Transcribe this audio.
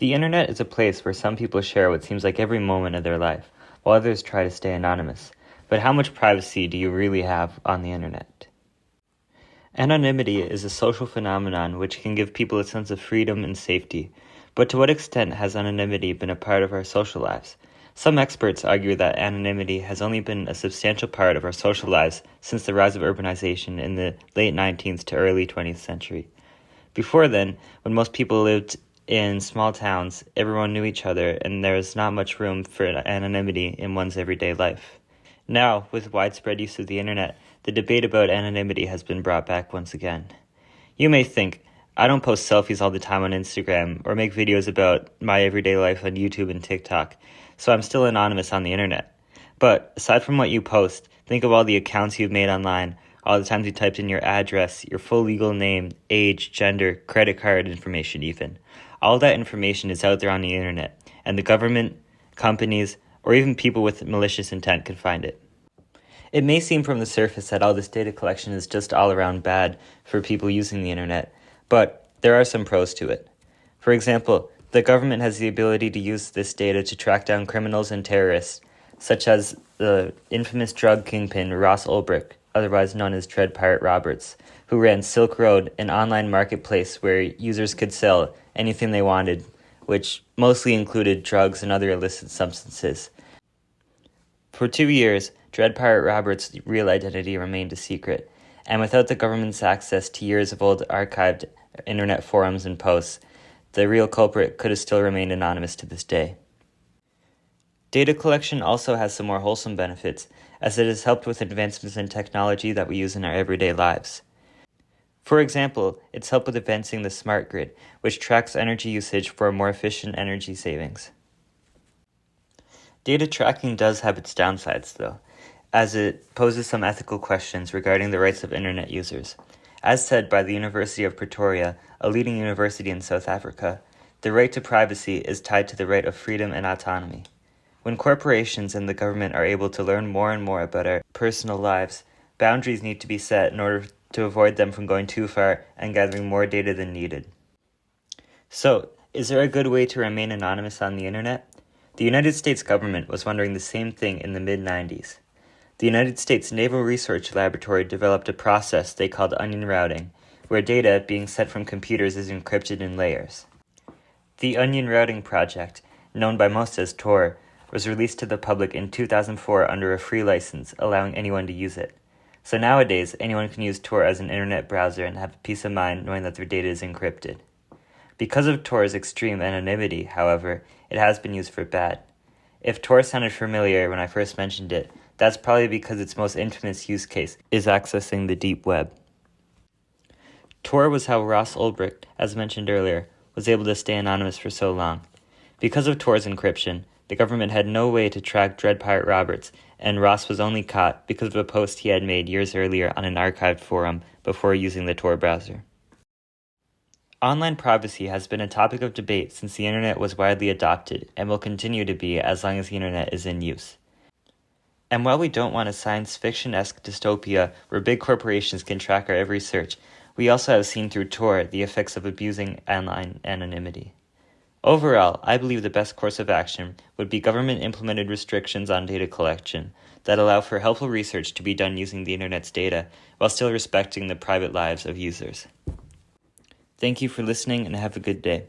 The internet is a place where some people share what seems like every moment of their life, while others try to stay anonymous. But how much privacy do you really have on the internet? Anonymity is a social phenomenon which can give people a sense of freedom and safety. But to what extent has anonymity been a part of our social lives? Some experts argue that anonymity has only been a substantial part of our social lives since the rise of urbanization in the late 19th to early 20th century. Before then, when most people lived in small towns, everyone knew each other, and there was not much room for anonymity in one's everyday life. Now, with widespread use of the internet, the debate about anonymity has been brought back once again. You may think, I don't post selfies all the time on Instagram or make videos about my everyday life on YouTube and TikTok, so I'm still anonymous on the internet. But aside from what you post, think of all the accounts you've made online, all the times you typed in your address, your full legal name, age, gender, credit card information even. All that information is out there on the internet, and the government, companies, or even people with malicious intent can find it. It may seem from the surface that all this data collection is just all around bad for people using the internet, but there are some pros to it. For example, the government has the ability to use this data to track down criminals and terrorists, such as the infamous drug kingpin Ross Ulbricht, otherwise known as Dread Pirate Roberts, who ran Silk Road, an online marketplace where users could sell anything they wanted, which mostly included drugs and other illicit substances. For 2 years, Dread Pirate Roberts' real identity remained a secret, and without the government's access to years of old archived internet forums and posts, the real culprit could have still remained anonymous to this day. Data collection also has some more wholesome benefits, as it has helped with advancements in technology that we use in our everyday lives. For example, it's helped with advancing the smart grid, which tracks energy usage for more efficient energy savings. Data tracking does have its downsides, though, as it poses some ethical questions regarding the rights of internet users. As said by the University of Pretoria, a leading university in South Africa, the right to privacy is tied to the right of freedom and autonomy. When corporations and the government are able to learn more and more about our personal lives, boundaries need to be set in order to avoid them from going too far and gathering more data than needed. So, is there a good way to remain anonymous on the internet? The United States government was wondering the same thing in the mid-90s. The United States Naval Research Laboratory developed a process they called onion routing, where data being sent from computers is encrypted in layers. The Onion Routing Project, known by most as Tor, was released to the public in 2004 under a free license, allowing anyone to use it. So nowadays, anyone can use Tor as an internet browser and have peace of mind knowing that their data is encrypted. Because of Tor's extreme anonymity, however, it has been used for bad. If Tor sounded familiar when I first mentioned it, that's probably because its most infamous use case is accessing the deep web. Tor was how Ross Ulbricht, as mentioned earlier, was able to stay anonymous for so long. Because of Tor's encryption, the government had no way to track Dread Pirate Roberts, and Ross was only caught because of a post he had made years earlier on an archived forum before using the Tor browser. Online privacy has been a topic of debate since the internet was widely adopted and will continue to be as long as the internet is in use. And while we don't want a science fiction-esque dystopia where big corporations can track our every search, we also have seen through Tor the effects of abusing online anonymity. Overall, I believe the best course of action would be government-implemented restrictions on data collection that allow for helpful research to be done using the internet's data while still respecting the private lives of users. Thank you for listening and have a good day.